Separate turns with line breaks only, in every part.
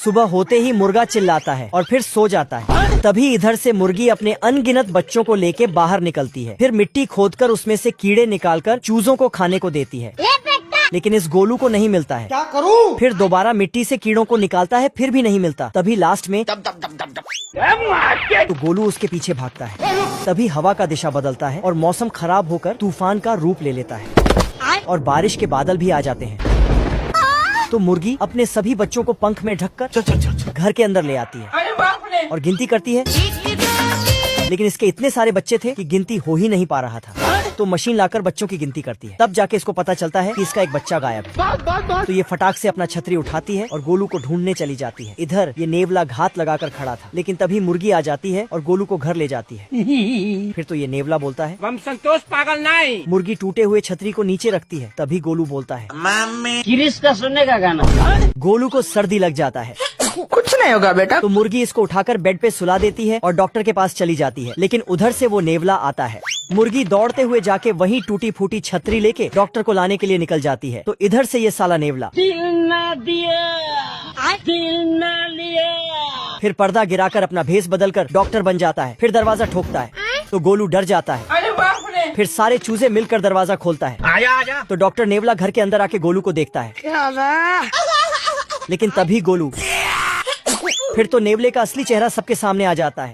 सुबह होते ही मुर्गा चिल्लाता है और फिर सो जाता है। तभी इधर से मुर्गी अपने अनगिनत बच्चों को लेके बाहर निकलती है। फिर मिट्टी खोदकर उसमें से कीड़े निकालकर चूजों को खाने को देती है, लेकिन इस गोलू को नहीं मिलता है।
क्या करूं?
फिर दोबारा मिट्टी से कीड़ों को निकालता है, फिर भी नहीं मिलता। तभी लास्ट में तो गोलू उसके पीछे भागता है। तभी हवा का दिशा बदलता है और मौसम खराब होकर तूफान का रूप ले लेता है और बारिश के बादल भी आ जाते हैं। तो मुर्गी अपने सभी बच्चों को पंख में ढककर घर के अंदर ले आती है और गिनती करती है, लेकिन इसके इतने सारे बच्चे थे कि गिनती हो ही नहीं पा रहा था। तो मशीन लाकर बच्चों की गिनती करती है। तब जाके इसको पता चलता है कि इसका एक बच्चा गायब है। तो ये फटाक से अपना छतरी उठाती है और गोलू को ढूंढने चली जाती है। इधर ये नेवला घात लगाकर खड़ा था, लेकिन तभी मुर्गी आ जाती है और गोलू को घर ले जाती है। फिर तो ये नेवला बोलता है,
हम संतोष पागल नहीं।
मुर्गी टूटे हुए छतरी को नीचे रखती है। तभी गोलू बोलता है,
किरिस का सुनने का गाना।
गोलू को सर्दी लग जाता है।
कुछ नहीं होगा बेटा।
तो मुर्गी इसको उठाकर बेड पे सुला देती है और डॉक्टर के पास चली जाती है। लेकिन उधर से वो नेवला आता है। मुर्गी दौड़ते हुए जाके वही टूटी फूटी छतरी लेके डॉक्टर को लाने के लिए निकल जाती है। तो इधर से ये साला नेवला फिर पर्दा गिराकर अपना भेष बदलकर डॉक्टर बन जाता है। फिर दरवाजा ठोकता है तो गोलू डर जाता है।
अरे बाप रे।
फिर सारे चूजे मिलकर दरवाजा खोलता है।
आजा आजा।
तो डॉक्टर नेवला घर के अंदर आके गोलू को देखता है, लेकिन तभी गोलू फिर तो नेवले का असली चेहरा सबके सामने आ जाता है।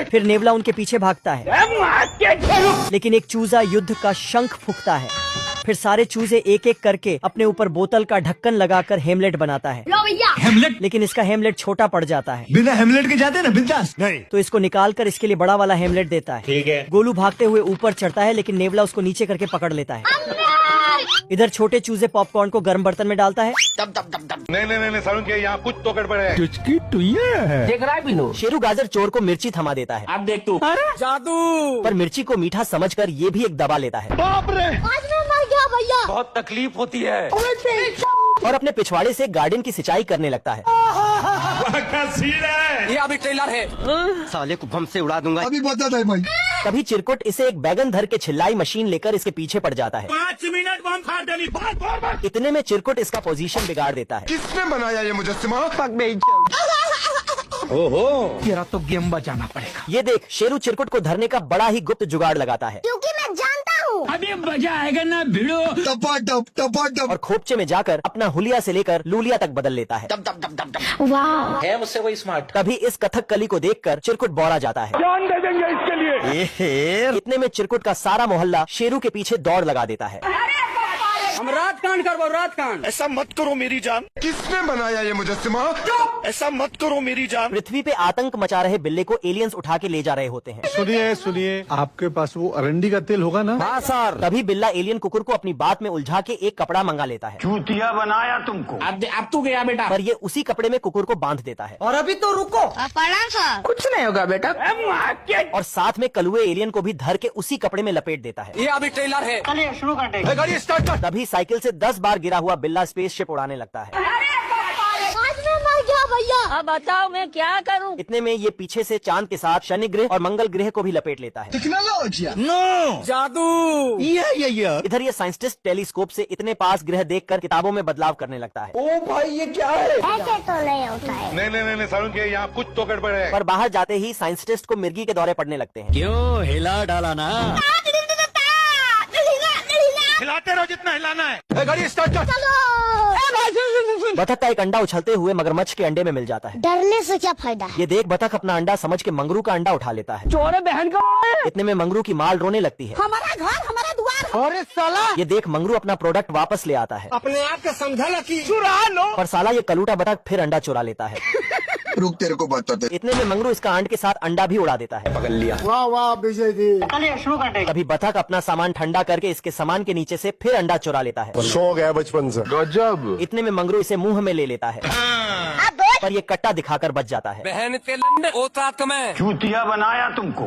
फिर नेवला उनके पीछे भागता है, लेकिन एक चूजा युद्ध का शंख फूंकता है। फिर सारे चूजे एक एक करके अपने ऊपर बोतल का ढक्कन लगाकर हेमलेट बनाता है।
हेमलेट?
लेकिन इसका हेमलेट छोटा पड़ जाता है।
बिना हेमलेट के जाते ना बिंदास? नहीं।
तो इसको निकाल कर इसके लिए बड़ा वाला हेमलेट देता है।
ठीक है।
गोलू भागते हुए ऊपर चढ़ता है, लेकिन नेवला उसको नीचे करके पकड़ लेता है। इधर छोटे चूजे पॉपकॉर्न को गर्म बर्तन में डालता है।
नहीं सारुण के यहाँ कुछ तो गड़बड़ है।
देख रहा है बिनू।
शेरू गाजर चोर को मिर्ची थमा देता है।
अब देख तू। जादू।
पर मिर्ची को मीठा समझकर ये भी एक दबा लेता है
बाप रे,
आज मैं मर गया भैया।
बहुत तकलीफ होती है।
और अपने पिछवाड़े से गार्डन की सिंचाई करने लगता है।
ये अभी ट्रेलर है।
साले को बम से उड़ा दूंगा।
अभी बता दे भाई।
तभी चिरकुट इसे एक बैगन धर के छिल्लाई मशीन लेकर इसके पीछे पड़ जाता है।
5 मिनट बम फाड़ डाली।
इतने में चिरकुट इसका पोजीशन बिगाड़ देता है।
किसने बनाया ये मुजस्सिमा?
तेरा तो गेम बचाना पड़ेगा।
ये देख, शेरू चिरकुट को धरने का बड़ा ही गुप्त जुगाड़ लगाता है
क्योंकि मैं जानता हूँ
अभी मजा आएगा ना भिड़ो।
टपा
और खोपचे में जाकर अपना हुलिया से लेकर लूलिया तक बदल लेता है।
वाह।
है मुझसे कोई स्मार्ट।
तभी इस कथक कली को देखकर चिरकुट बौरा जाता है।
जान दे देंगे इसके लिए।
इतने में चिरकुट का सारा मोहल्ला शेरू के पीछे दौड़ लगा देता है।
हम रात कांड करबो रात कांड।
ऐसा मत करो मेरी जान। किसने बनाया ये मुजस्सिमा? ऐसा मत करो मेरी जान।
पृथ्वी पे आतंक मचा रहे बिल्ले को एलियंस उठा के ले जा रहे होते हैं।
सुनिए आपके पास वो अरंडी का तेल होगा ना?
हाँ सर। तभी बिल्ला एलियन कुकुर को अपनी बात में उलझा के एक कपड़ा मंगा लेता है।
चूतिया बनाया तुमको।
अब तू गया बेटा।
पर ये उसी कपड़े में कुकुर को बांध देता है
और अभी तो रुको।
प्रणाम सर।
कुछ नहीं होगा बेटा।
और साथ में कलुए एलियन को भी धर के उसी कपड़े में लपेट देता है।
ये अभी ट्रेलर है।
चलिए शुरू करते।
गाड़ी स्टार्ट कर।
तभी साइकिल से 10 बार गिरा हुआ बिल्ला स्पेसशिप उड़ाने लगता है।
आज मैं मर गया भैया। अब बताओ मैं क्या करूँ।
इतने में ये पीछे से चांद के साथ शनि ग्रह और मंगल ग्रह को भी लपेट लेता है।
नो
जादू।
इधर ये साइंटिस्ट टेलीस्कोप से इतने पास ग्रह देखकर किताबों में बदलाव करने लगता है।
ओ भाई ये क्या है?
ऐसे तो नहीं होता है।
नहीं सारुण के यहाँ कुछ तो गड़बड़ है।
पर बाहर जाते ही साइंटिस्ट को मिर्गी के दौरे पड़ने लगते हैं।
क्यों हिला डाला ना?
हिलाते रहो जितना हिलाना है। गाड़ी स्टार्ट कर।
बतख का एक अंडा उछलते हुए मगरमच्छ के अंडे में मिल जाता है।
डरने से क्या फायदा है।
ये देख, बतख अपना अंडा समझ के मंगरू का अंडा उठा लेता है।
चोरे बहन का।
इतने में मंगरू की माल रोने लगती है।
हमारा घर हमारा द्वार।
अरे साला
ये देख, मंगरू अपना प्रोडक्ट वापस ले आता है।
अपने आप को समझा लकी। चुरा लो।
पर साला ये कलूटा बतख फिर अंडा चुरा लेता है।
रुक तेरे को बताते।
इतने में मंगरू इसका अंड के साथ अंडा भी उड़ा देता है।
पकड़ लिया।
वाह वाह विजय जी।
चलिए शुरू करते।
तभी बतख अपना सामान ठंडा करके इसके सामान के नीचे से फिर अंडा चुरा लेता है।
शौक है बचपन से। गजब।
इतने में मंगरू इसे मुंह में ले लेता है, पर ये कट्टा दिखाकर बच जाता है।
बहन के लंडे ओता तुम्हें।
चूतिया बनाया तुमको।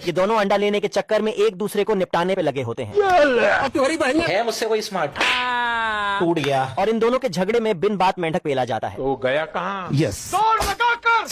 ये दोनों अंडा लेने के चक्कर में एक दूसरे को निपटाने पे लगे होते हैं।
तुम्हारी बहन
है मुझसे कोई स्मार्ट।
टूट गया और इन दोनों के झगड़े में बिन बात मेंढक पेला जाता है।
तो गया कहाँ?
यस।
दौड़ लगा कर।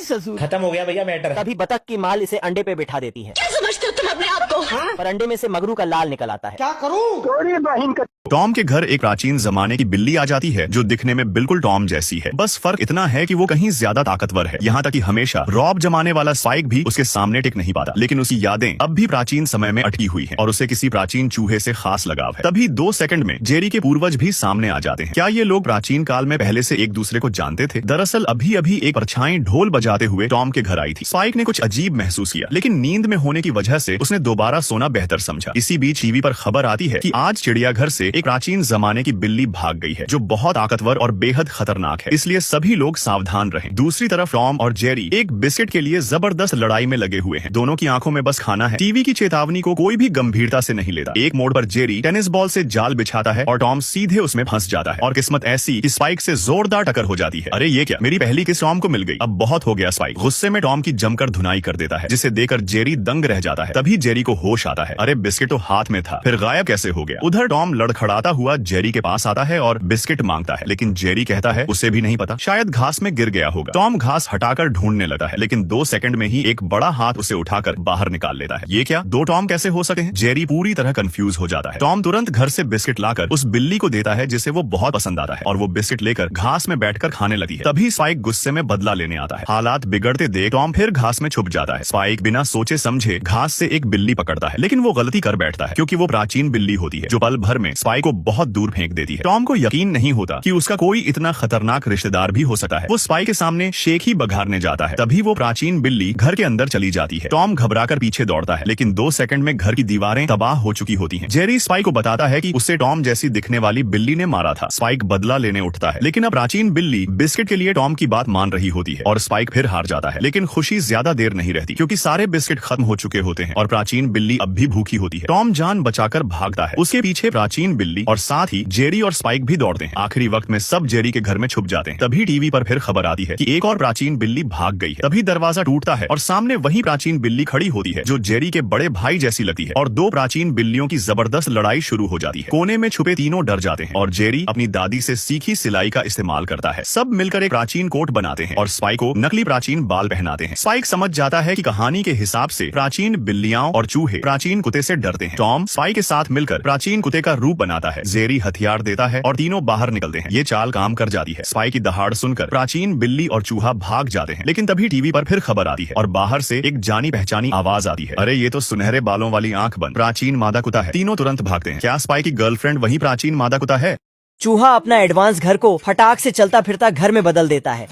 ससुर।
खत्म हो गया भैया मैटर।
तभी बतख की माल इसे अंडे पे बिठा देती है।
क्या समझते हो तुम अपने आप को।
पर अंडे में से मगरू का लाल निकल आता है।
क्या करूं?
टॉम के घर एक प्राचीन जमाने की बिल्ली आ जाती है जो दिखने में बिल्कुल टॉम जैसी है, बस फर्क इतना है कि वो कहीं ज्यादा ताकतवर है। यहाँ तक कि हमेशा रॉब जमाने वाला स्पाइक भी उसके सामने टिक नहीं पाता, लेकिन उसकी यादें अब भी प्राचीन समय में अटकी हुई हैं और उसे किसी प्राचीन चूहे से खास लगाव है। तभी 2 सेकंड में जेरी के पूर्वज भी सामने आ जाते हैं। क्या ये लोग प्राचीन काल में पहले से एक दूसरे को जानते थे? दरअसल अभी अभी एक परछाई ढोल बजाते हुए टॉम के घर आई थी। स्पाइक ने कुछ अजीब महसूस किया, लेकिन नींद में होने की वजह से उसने दोबारा सोना बेहतर समझा। इसी बीच टीवी पर खबर आती है कि आज चिड़ियाघर से एक प्राचीन जमाने की बिल्ली भाग गई है जो बहुत ताकतवर और बेहद खतरनाक है, इसलिए सभी लोग सावधान रहें। दूसरी तरफ टॉम और जेरी एक बिस्किट के लिए जबरदस्त लड़ाई में लगे हुए हैं। दोनों की आंखों में बस खाना है। टीवी की चेतावनी को कोई भी गंभीरता से नहीं लेता। एक मोड़ पर जेरी टेनिस बॉल से जाल बिछाता है और टॉम सीधे उसमें फंस जाता है और किस्मत ऐसी कि स्पाइक से जोरदार टक्कर हो जाती है। अरे ये क्या, मेरी पहली किस टॉम को मिल गई। अब बहुत हो गया। स्पाइक गुस्से में टॉम की जमकर धुनाई कर देता है, जिसे देखकर जेरी दंग रह जाता है। तभी जेरी को होश आता है, अरे बिस्किट तो हाथ में था, फिर गायब कैसे हो गया। उधर टॉम लड़खड़ाता हुआ जेरी के पास आता है और बिस्किट मांगता है, लेकिन जेरी कहता है उसे भी नहीं पता, शायद घास में गिर गया होगा। टॉम घास हटाकर ढूंढने लगता है, लेकिन 2 सेकंड में ही एक बड़ा हाथ उसे उठाकर बाहर निकाल लेता है। ये क्या, 2 टॉम कैसे हो सके हैं? जेरी पूरी तरह कंफ्यूज हो जाता है। टॉम तुरंत घर से बिस्किट लाकर उस बिल्ली को देता है जिसे वो बहुत पसंद आता है और वो बिस्किट लेकर घास में बैठकर खाने लगती है। तभी स्पाइक गुस्से में बदला लेने आता है। हालात बिगड़ते देख टॉम फिर घास में छुप जाता है। स्पाइक बिना सोचे समझे घास से एक बिल्ली पकड़ता है, लेकिन वो गलती कर बैठता है क्योंकि वो प्राचीन बिल्ली होती है जो पल भर में स्पाइक को बहुत दूर फेंक देती है। टॉम को यकीन नहीं होता कि उसका कोई इतना खतरनाक रिश्तेदार भी हो सकता है। वो स्पाइक के सामने शेक ही बघारने जाता है, तभी वो प्राचीन बिल्ली घर के अंदर चली जाती है। टॉम घबराकर पीछे दौड़ता है, लेकिन 2 सेकंड में घर की दीवारें तबाह हो चुकी होती हैं। जेरी स्पाइक को बताता है कि उसे टॉम जैसी दिखने वाली बिल्ली ने मारा था। स्पाइक बदला लेने उठता है, लेकिन अब प्राचीन बिल्ली बिस्किट के लिए टॉम की बात मान रही होती है और स्पाइक फिर हार जाता है। लेकिन खुशी ज्यादा देर नहीं रहती क्योंकि सारे बिस्किट खत्म हो चुके होते हैं और प्राचीन बिल्ली अब भी भूखी होती है। टॉम जान बचाकर भागता है, उसके पीछे प्राचीन बिल्ली और साथ ही जेरी और स्पाइक भी दौड़ते हैं। आखिरी वक्त में सब जेरी के घर में छुप जाते हैं। तभी टीवी पर फिर खबर आती है कि एक और प्राचीन बिल्ली भाग गई है। तभी दरवाजा टूटता है और सामने वही प्राचीन बिल्ली खड़ी होती है जो जेरी के बड़े भाई जैसी लगती है और 2 प्राचीन बिल्लियों की जबरदस्त लड़ाई शुरू हो जाती है। कोने में छुपे तीनों डर जाते हैं और जेरी अपनी दादी से सीखी सिलाई का इस्तेमाल करता है। सब मिलकर एक प्राचीन कोट बनाते हैं और स्पाइक को नकली प्राचीन बाल पहनाते हैं। स्पाइक समझ जाता है कि कहानी के हिसाब से प्राचीन बिल्लियां और चूहे प्राचीन कुत्ते से डरते हैं। टॉम स्पाइक के साथ मिलकर प्राचीन कुत्ते का रूप बनाता है। जेरी हथियार देता है और तीनों बाहर निकलते हैं। ये चाल काम कर जाती है। स्पाइक की दहाड़ सुनकर प्राचीन बिल्ली और चूहा भाग जाते हैं, लेकिन तभी टीवी पर फिर खबर आती है और बाहर से एक जानी पहचानी आवाज आती है, अरे ये तो सुनहरे बालों वाली आंख बंद प्राचीन मादा कुत्ता है। तीनों तुरंत भागते हैं। क्या स्पाइक की गर्लफ्रेंड वही प्राचीन मादा कुत्ता है?
चूहा अपना एडवांस घर को फटाक से चलता फिरता घर में बदल देता है।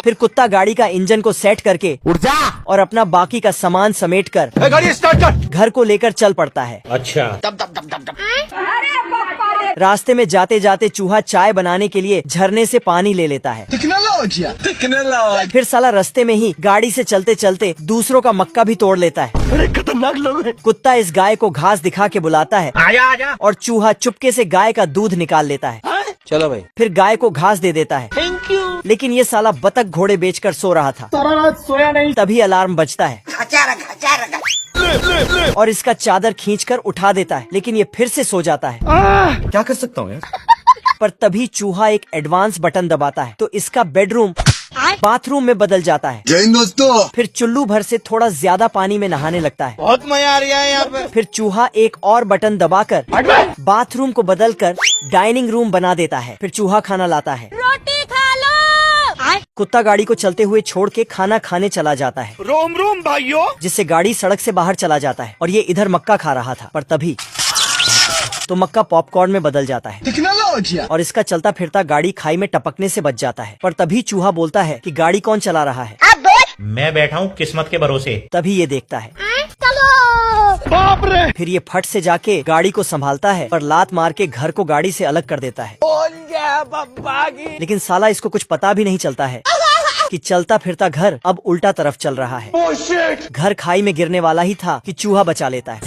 फिर कुत्ता गाड़ी का इंजन को सेट करके उड़ जा और अपना बाकी का सामान समेट कर
गाड़ी स्टार्ट कर।
घर को लेकर चल पड़ता है।
अच्छा।
रास्ते में जाते जाते चूहा चाय बनाने के लिए झरने से पानी ले लेता है। फिर साला रास्ते में ही गाड़ी से चलते चलते दूसरों का मक्का भी तोड़ लेता है।
बड़े खतरनाक लोग हैं।
कुत्ता इस गाय को घास दिखा के बुलाता है,
आजा आजा।
और चूहा चुपके से गाय का दूध निकाल लेता है।
चलो भाई।
फिर गाय को घास दे देता है।
Thank you.
लेकिन ये साला बतख घोड़े बेचकर सो रहा था।
सारा रात सोया नहीं।
तभी अलार्म बजता है और इसका चादर खींचकर उठा देता है, लेकिन ये फिर से सो जाता है।
क्या कर सकता हूँ यार।
पर तभी चूहा एक एडवांस बटन दबाता है तो इसका बेडरूम बाथरूम में बदल जाता है।
जय हिंद दोस्तों।
फिर चुल्लू भर से थोड़ा ज्यादा पानी में नहाने लगता है।
बहुत मजा आ रहा है यहाँ पे।
फिर चूहा एक और बटन दबाकर बाथरूम को बदलकर डाइनिंग रूम बना देता है। फिर चूहा खाना लाता है।
रोटी खा लो।
कुत्ता गाड़ी को चलते हुए छोड़ के खाना खाने चला जाता है,
रोम रोम भाइयों।
जिससे गाड़ी सड़क से बाहर चला जाता है और ये इधर मक्का खा रहा था। पर तभी तो मक्का पॉपकॉर्न में बदल जाता है और इसका चलता फिरता गाड़ी खाई में टपकने से बच जाता है। पर तभी चूहा बोलता है कि गाड़ी कौन चला रहा है?
मैं बैठा हूँ किस्मत के भरोसे।
तभी ये देखता है,
चलो।
बाप रे।
फिर ये फट से जाके गाड़ी को संभालता है पर लात मार के घर को गाड़ी से अलग कर देता है। लेकिन साला इसको कुछ पता भी नहीं चलता है कि चलता फिरता घर अब उल्टा तरफ चल रहा है। घर खाई में गिरने वाला ही था कि चूहा बचा लेता है।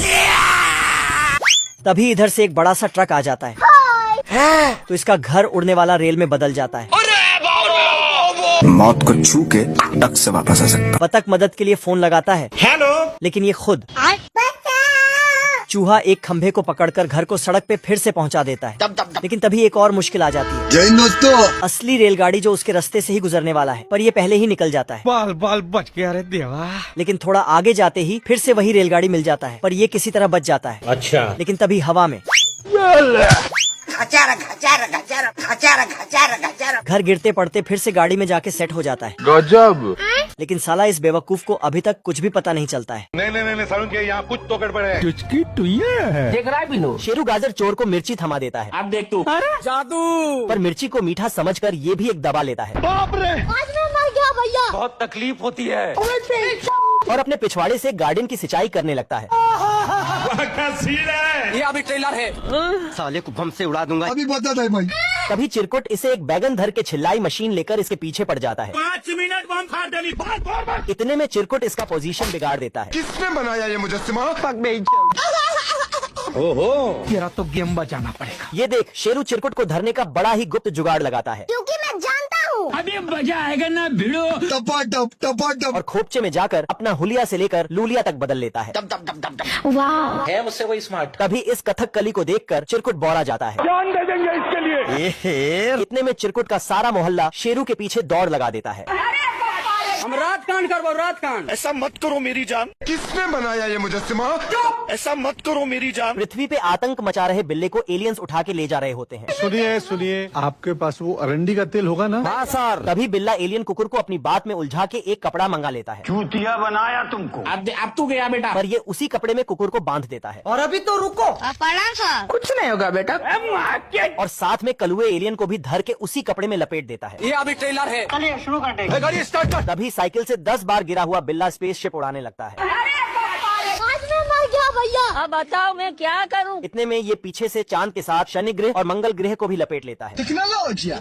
तभी इधर से एक बड़ा सा ट्रक आ जाता है तो इसका घर उड़ने वाला रेल में बदल जाता है।
मौत को छू के टक से वापस आ सकता।
बतख मदद के लिए फोन लगाता है,
हेलो।
लेकिन ये खुद चूहा एक खंभे को पकड़कर घर को सड़क पे फिर से पहुंचा देता है। लेकिन तभी एक और मुश्किल आ जाती है।
जय दोस्तों।
असली रेलगाड़ी जो उसके रास्ते से ही गुजरने वाला है, पर ये पहले ही निकल जाता है।
बाल बाल बच गया रे देवा।
लेकिन थोड़ा आगे जाते ही फिर से वही रेलगाड़ी मिल जाता है, पर ये किसी तरह बच जाता है।
अच्छा।
लेकिन तभी हवा में घर गिरते पड़ते फिर से गाड़ी में जाके सेट हो जाता है।
गजब।
लेकिन साला इस बेवकूफ को अभी तक कुछ भी पता नहीं चलता है।
नहीं सारुण के यहाँ कुछ तो गड़बड़ है।
टुचकी टुइया है।
शेरू गाजर चोर को मिर्ची थमा देता है।
अब देख तू।
जादू।
पर मिर्ची को मीठा समझकर ये भी एक दबा लेता है
बाप रे,
आज मैं मर गया भैया।
बहुत तकलीफ होती है।
और अपने पिछवाड़े से गार्डन की सिंचाई करने लगता है।
ये अभी ट्रेलर है। साले को बम से उड़ा दूंगा।
अभी बता दे भाई।
तभी चिरकुट इसे एक बैगन धर के छिल्लाई मशीन लेकर इसके पीछे पड़ जाता है।
5 मिनट बम फाड़ डाली।
इतने में चिरकुट इसका पोजीशन बिगाड़ देता है।
किसने बनाया ये मुजस्सिमा?
तेरा तो गेम बचाना पड़ेगा।
ये देख, शेरू चिरकुट को धरने का बड़ा ही गुप्त जुगाड़ लगाता है
क्योंकि मैं जानता हूँ।
अभी मजा आएगा ना भिड़ो।
टपा
और खोपचे में जाकर अपना हुलिया से लेकर लूलिया तक बदल लेता है।
वाह।
है मुझसे कोई स्मार्ट।
तभी इस कथक कली को देखकर चिरकुट बौरा जाता है।
जान दे देंगे इसके लिए।
इतने में चिरकुट का सारा मोहल्ला शेरू के पीछे दौड़ लगा देता है।
हम रात कांड करबो, रात कांड।
ऐसा मत करो मेरी जान। किसने बनाया ये मुजस्सिमा? ऐसा मत करो मेरी जान।
पृथ्वी पे आतंक मचा रहे बिल्ले को एलियंस उठा के ले जा रहे होते हैं।
सुनिए आपके पास वो अरंडी का तेल होगा ना?
हाँ सर। तभी बिल्ला एलियन कुकुर को अपनी बात में उलझा के एक कपड़ा मंगा लेता है।
चूतिया बनाया तुमको।
अब तू गया बेटा।
पर ये उसी कपड़े में कुकुर को बांध देता है।
और अभी तो रुको,
प्रणाम सर।
कुछ नहीं होगा बेटा।
और साथ में कलुए एलियन को भी धर के उसी कपड़े में लपेट देता है।
ये अभी ट्रेलर है।
चलिए शुरू करते हैं।
गाड़ी स्टार्ट कर।
तभी साइकिल से 10 बार गिरा हुआ बिल्ला स्पेसशिप उड़ाने लगता है।
आज मैं मर गया भैया। अब बताओ मैं क्या करूँ।
इतने में ये पीछे से चांद के साथ शनि ग्रह और मंगल ग्रह को भी लपेट लेता है।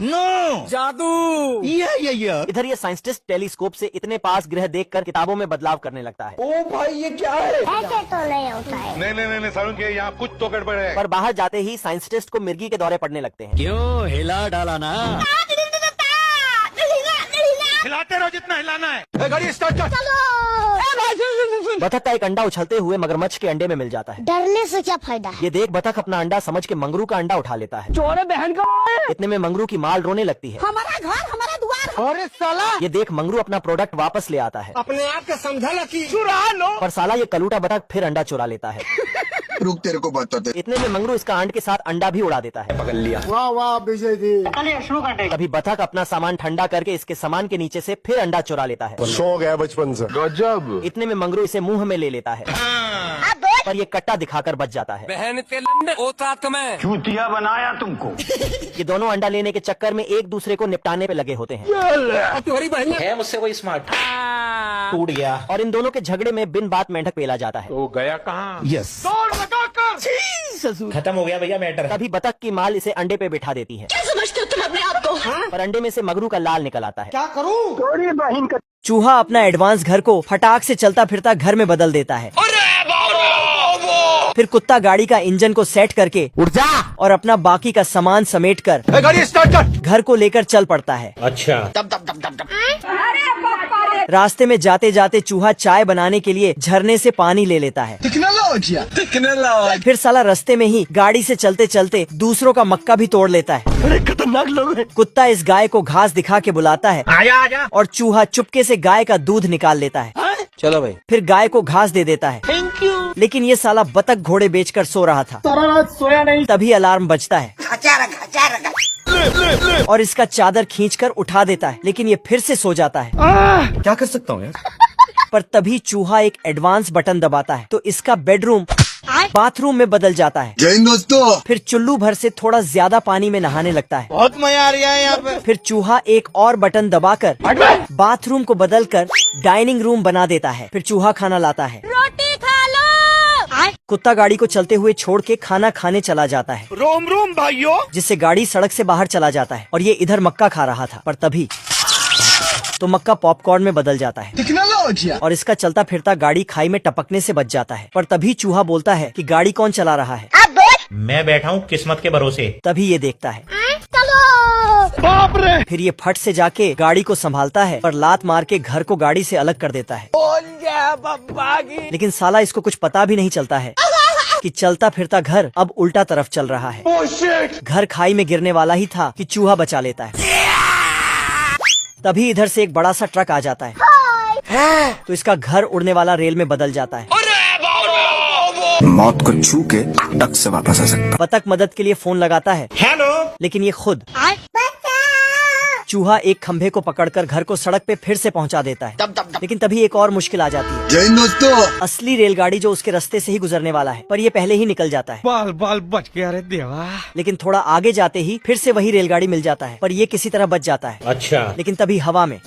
नो जादू।
इधर ये साइंटिस्ट टेलीस्कोप से इतने पास ग्रह देखकर किताबों में बदलाव करने लगता है।
ओ भाई ये क्या है?
ऐसे तो नहीं होता है।
नहीं सारुण के यहाँ कुछ तो गड़बड़ है।
पर बाहर जाते ही साइंटिस्ट को मिर्गी के दौरे पड़ने लगते हैं।
क्यों हिला डाला ना?
हिलाते रहो जितना हिलाना है।
गाड़ी स्टार्ट कर।
बतख का एक अंडा उछलते हुए मगरमच्छ के अंडे में मिल जाता है।
डरने से क्या फायदा।
ये देख बतख अपना अंडा समझ के मंगरू का अंडा उठा लेता है।
चोरे बहन का।
इतने में मंगरू की माल रोने लगती है।
हमारा घर हमारा द्वार।
अरे साला,
ये देख मंगरू अपना प्रोडक्ट वापस ले आता है।
अपने आप को समझा लकी। चुरा लो।
पर साला ये कलूटा बतख फिर अंडा चुरा लेता है।
रुक तेरे को बताते।
इतने में मंगरू इसका अंड के साथ अंडा भी उड़ा देता है।
पकड़ लिया।
वाह वाह विजय जी।
चलिए शुरू करते हैं।
तभी बतख अपना सामान ठंडा करके इसके सामान के नीचे से फिर अंडा चुरा लेता है।
सो गया बचपन से। गजब।
इतने में मंगरू इसे मुंह में ले लेता है। पर ये कट्टा दिखाकर बच जाता है।
बहन के लंडे ओता तुम्हें।
चूतिया बनाया तुमको।
ये दोनों अंडा लेने के चक्कर में एक दूसरे को निपटाने पे लगे होते हैं।
तुम्हारी बहन
है मुझसे कोई स्मार्ट। टूट गया।
और इन दोनों के झगड़े में बिन बात मेंढक पेला जाता है।
तो गया कहाँ?
यस।
दौड़ लगा कर।
खत्म हो गया भैया मैटर।
तभी बतख की माल इसे अंडे पे बिठा देती है।
क्या समझते हो तुम अपने आप को।
पर अंडे में से मगरू का लाल निकल आता है।
क्या करूँ?
चूहा अपना एडवांस घर को फटाक से चलता फिरता घर में बदल देता है। फिर कुत्ता गाड़ी का इंजन को सेट करके उड़ जा और अपना बाकी का सामान समेट कर
गाड़ी स्टार्ट कर।
घर को लेकर चल पड़ता है।
अच्छा।
रास्ते में जाते जाते चूहा चाय बनाने के लिए झरने से पानी ले लेता है। फिर साला रास्ते में ही गाड़ी से चलते चलते दूसरों का मक्का भी तोड़ लेता है।
बड़े खतरनाक लोग हैं।
कुत्ता इस गाय को घास दिखा के बुलाता है।
आजा।
और चूहा चुपके से गाय का दूध निकाल लेता है।
चलो भाई।
फिर गाय को घास दे देता है।
Thank you.
लेकिन ये साला बतख घोड़े बेचकर सो रहा था।
सारा रात सोया नहीं।
तभी अलार्म बजता है और इसका चादर खींचकर उठा देता है। लेकिन ये फिर से सो जाता है।
क्या कर सकता हूँ यार?
पर तभी चूहा एक एडवांस बटन दबाता है तो इसका बेडरूम बाथरूम में बदल जाता है।
जय हिंद दोस्तों।
फिर चुल्लू भर से थोड़ा ज्यादा पानी में नहाने लगता है।
बहुत मजा आ रहा है यहाँ पे।
फिर चूहा एक और बटन दबाकर बाथरूम को बदलकर डाइनिंग रूम बना देता है। फिर चूहा खाना लाता है।
रोटी खा लो।
कुत्ता गाड़ी को चलते हुए छोड़ के खाना खाने चला जाता है,
रोम रोम भाइयों।
जिससे गाड़ी सड़क से बाहर चला जाता है। और ये इधर मक्का खा रहा था। पर तभी तो मक्का पॉपकॉर्न में बदल जाता है और इसका चलता फिरता गाड़ी खाई में टपकने से बच जाता है। पर तभी चूहा बोलता है कि गाड़ी कौन चला रहा है।
मैं बैठा हूँ किस्मत के भरोसे।
तभी ये देखता है।
चलो।
बाप रे।
फिर ये फट से जाके गाड़ी को संभालता है पर लात मार के घर को गाड़ी से अलग कर देता है। लेकिन साला इसको कुछ पता भी नहीं चलता है कि चलता फिरता घर अब उल्टा तरफ चल रहा है। घर खाई में गिरने वाला ही था कि चूहा बचा लेता है। तभी इधर से एक बड़ा सा ट्रक आ जाता है तो इसका घर उड़ने वाला रेल में बदल जाता है।
मौत को छू के टक से वापस आ सकता।
बतख मदद के लिए फोन लगाता है
हेलो।
लेकिन ये खुद चूहा एक खंभे को पकड़कर घर को सड़क पे फिर से पहुंचा देता है। लेकिन तभी एक और मुश्किल आ जाती है।
जय दोस्तों।
असली रेलगाड़ी जो उसके रास्ते से ही गुजरने वाला है, पर ये पहले ही निकल जाता है।
बाल बाल बच गया रे देवा।
लेकिन थोड़ा आगे जाते ही फिर से वही रेलगाड़ी मिल जाता है, पर ये किसी तरह बच जाता है।
अच्छा।
लेकिन तभी हवा में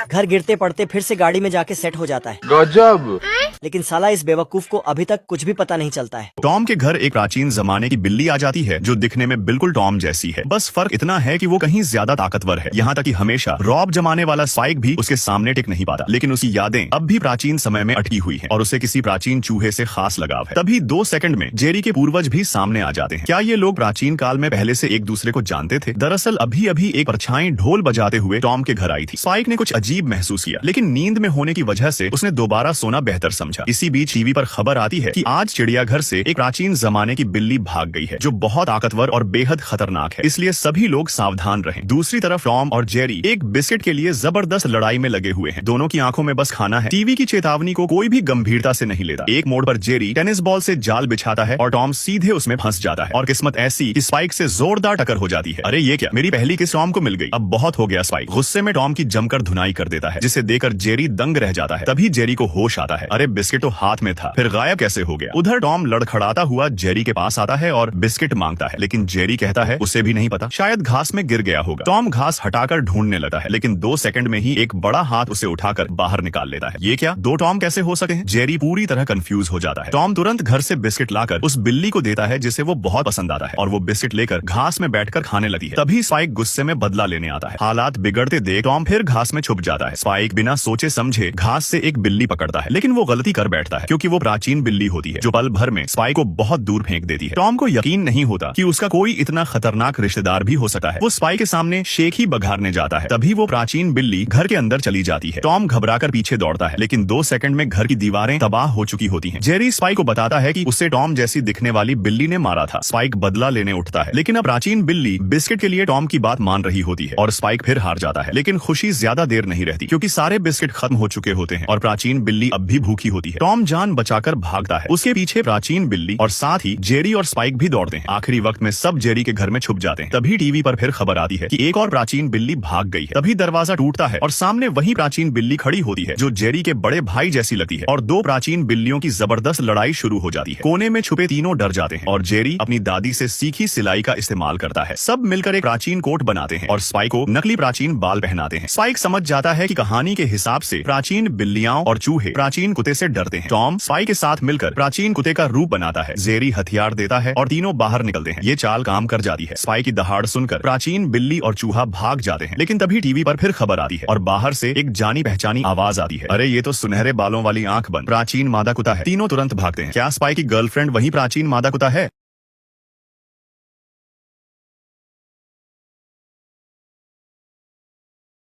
घर गिरते पड़ते फिर से गाड़ी में जाके सेट हो जाता है।
गजब।
लेकिन साला इस बेवकूफ को अभी तक कुछ भी पता नहीं चलता है।
टॉम के घर एक प्राचीन जमाने की बिल्ली आ जाती है जो दिखने में बिल्कुल टॉम जैसी है। बस फर्क इतना है कि वो कहीं ज्यादा ताकतवर है, यहाँ तक कि हमेशा रॉब जमाने वाला स्पाइक भी उसके सामने टिक नहीं पाता। लेकिन उसकी यादें अब भी प्राचीन समय में अटकी हुई हैं और उसे किसी प्राचीन चूहे से खास लगाव है। तभी 2 सेकंड में जेरी के पूर्वज भी सामने आ जाते हैं। क्या ये लोग प्राचीन काल में पहले से एक दूसरे को जानते थे? दरअसल अभी अभी एक परछाई ढोल बजाते हुए टॉम के घर आई थी। स्पाइक ने कुछ अजीब महसूस किया, लेकिन नींद में होने की वजह से उसने दोबारा सोना बेहतर समझा। इसी बीच टीवी पर खबर आती है कि आज चिड़ियाघर से एक प्राचीन जमाने की बिल्ली भाग गई है जो बहुत ताकतवर और बेहद खतरनाक है, इसलिए सभी लोग सावधान रहें। दूसरी तरफ टॉम और जेरी एक बिस्किट के लिए जबरदस्त लड़ाई में लगे हुए हैं। दोनों की आंखों में बस खाना है। टीवी की चेतावनी को कोई भी गंभीरता से नहीं लेता। एक मोड़ पर जेरी टेनिस बॉल से जाल बिछाता है और टॉम सीधे उसमें फंस जाता है और किस्मत ऐसी कि स्पाइक से जोरदार टक्कर हो जाती है। अरे ये क्या, मेरी पहली किस टॉम को मिल गई। अब बहुत हो गया। स्पाइक गुस्से में टॉम की जमकर धुनाई कर देता है, जिसे देखकर जेरी दंग रह जाता है। तभी जेरी को होश आता है, अरे बिस्किट तो हाथ में था, फिर गायब कैसे हो गया। उधर टॉम लड़खड़ाता हुआ जेरी के पास आता है और बिस्किट मांगता है, लेकिन जेरी कहता है उसे भी नहीं पता, शायद घास में गिर गया होगा। टॉम घास हटाकर ढूंढने लगता है, लेकिन 2 सेकंड में ही एक बड़ा हाथ उसे उठाकर बाहर निकाल लेता है। ये क्या, 2 टॉम कैसे हो सके हैं? जेरी पूरी तरह कंफ्यूज हो जाता है। टॉम तुरंत घर से बिस्किट लाकर उस बिल्ली को देता है जिसे वो बहुत पसंद आता है और वो बिस्किट लेकर घास में बैठकर खाने लगती है। तभी स्पाइक गुस्से में बदला लेने आता है। हालात बिगड़ते देख टॉम फिर घास में छुप जाता है। स्पाइक बिना सोचे समझे घास से एक बिल्ली पकड़ता है, लेकिन वो गलती कर बैठता है क्योंकि वो प्राचीन बिल्ली होती है जो पल भर में स्पाइक को बहुत दूर फेंक देती है। टॉम को यकीन नहीं होता कि उसका कोई इतना खतरनाक रिश्तेदार भी हो सकता है। वो स्पाइक के सामने शेख ही बघारने जाता है। तभी वो प्राचीन बिल्ली घर के अंदर चली जाती है। टॉम घबराकर पीछे दौड़ता है, लेकिन 2 सेकंड में घर की दीवारें तबाह हो चुकी होती हैं। जेरी स्पाइक को बताता है कि उसे टॉम जैसी दिखने वाली बिल्ली ने मारा था। स्पाइक बदला लेने उठता है, लेकिन अब प्राचीन बिल्ली बिस्किट के लिए टॉम की बात मान रही होती है और स्पाइक फिर हार जाता है। लेकिन खुशी ज्यादा देर नहीं रहती क्योंकि सारे बिस्किट खत्म हो चुके होते हैं और प्राचीन बिल्ली अब भी भूखी होती है। टॉम जान बचाकर भागता है, उसके पीछे प्राचीन बिल्ली और साथ ही जेरी और स्पाइक भी दौड़ते हैं। आखिरी वक्त में सब जेरी के घर में छुप जाते हैं। तभी टीवी पर फिर खबर आती है कि एक और प्राचीन बिल्ली भाग गई है। तभी दरवाजा टूटता है और सामने वही प्राचीन बिल्ली खड़ी होती है जो जेरी के बड़े भाई जैसी लगती है और 2 प्राचीन बिल्लियों की जबरदस्त लड़ाई शुरू हो जाती है। कोने में छुपे तीनों डर जाते हैं और जेरी अपनी दादी से सीखी सिलाई का इस्तेमाल करता है। सब मिलकर एक प्राचीन कोट बनाते हैं और स्पाइक को नकली प्राचीन बाल पहनाते हैं। स्पाइक समझ जाता है कि कहानी के हिसाब से प्राचीन बिल्लियां और चूहे प्राचीन कुत्ते से डरते हैं। टॉम स्पाइक के साथ मिलकर प्राचीन कुत्ते का रूप बनाता है। जेरी हथियार देता है और तीनों बाहर निकलते हैं। ये चाल काम कर जाती है। स्पाइक की दहाड़ सुनकर प्राचीन बिल्ली और चूहा भाग जाते हैं, लेकिन तभी टीवी पर फिर खबर आती है और बाहर से एक जानी पहचानी आवाज आती है, अरे ये तो सुनहरे बालों वाली आंख बंद प्राचीन मादा कुत्ता है। तीनों तुरंत भागते हैं। क्या स्पाइक की गर्लफ्रेंड वही प्राचीन मादा कुत्ता है?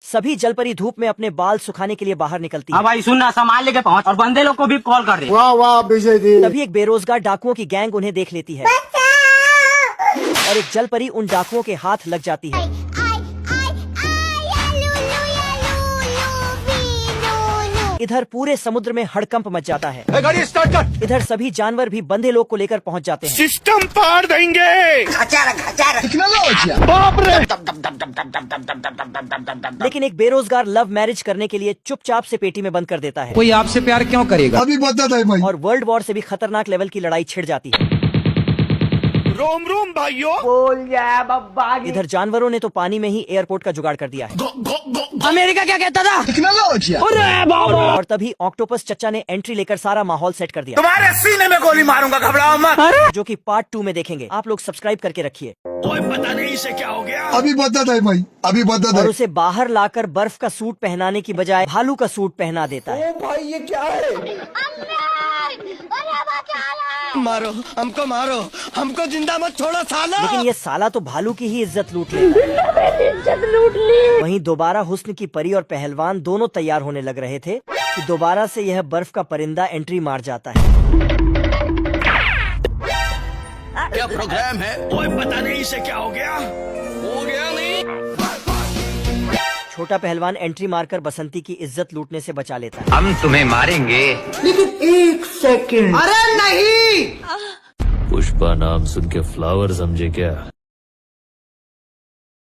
सभी जलपरी धूप में अपने बाल सुखाने के लिए बाहर निकलती है।
हाँ भाई सुनना, सामान लेके पहुंच और बंदे लोग को भी कॉल कर दे।
वाह वाह विजय जी।
तभी एक बेरोजगार डाकुओं की गैंग उन्हें देख लेती है और एक जलपरी उन डाकुओं के हाथ लग जाती है। इधर पूरे समुद्र में हड़कंप मच जाता है।
गाड़ी स्टार्ट कर।
इधर सभी जानवर भी बंधे लोग को लेकर पहुंच जाते हैं।
सिस्टम पार देंगे। बाप रे।
लेकिन एक बेरोजगार लव मैरिज करने के लिए चुपचाप से पेटी में बंद कर देता है।
कोई आपसे प्यार क्यों करेगा?
अभी बता दे भाई।
और वर्ल्ड वॉर से भी खतरनाक लेवल की लड़ाई छिड़ जाती है।
रोम रोम भाइयों।
बोल जा बब्बा।
इधर जानवरों ने तो पानी में ही एयरपोर्ट का जुगाड़ कर दिया है।
अमेरिका क्या कहता था?
और तभी ऑक्टोपस चच्चा ने एंट्री लेकर सारा माहौल सेट कर दिया,
तुम्हारे सीने में गोली मारूंगा, घबराओ मत।
जो कि पार्ट 2 में देखेंगे। आप लोग सब्सक्राइब करके रखिए।
पता नहीं इसे क्या हो गया।
अभी बता दे भाई, अभी बता
और
दे।
उसे बाहर लाकर बर्फ का सूट पहनाने की बजाय भालू का सूट पहना देता है।
भाई ये क्या है?
मारो हमको, मारो हमको, जिंदा मत छोड़ो साला।
लेकिन ये साला तो भालू की ही इज्जत लूट लेता है। वहीं दोबारा हुस्न की परी और पहलवान दोनों तैयार होने लग रहे थे कि दोबारा से यह बर्फ का परिंदा एंट्री मार जाता है।
क्या प्रोग्राम है? ओए पता नहीं इसे क्या हो गया नहीं।
छोटा पहलवान एंट्री मारकर बसंती की इज्जत लूटने से बचा लेता है।
हम तुम्हें मारेंगे।
अरे नहीं।
पुष्पा नाम सुन के फ्लावर समझे क्या?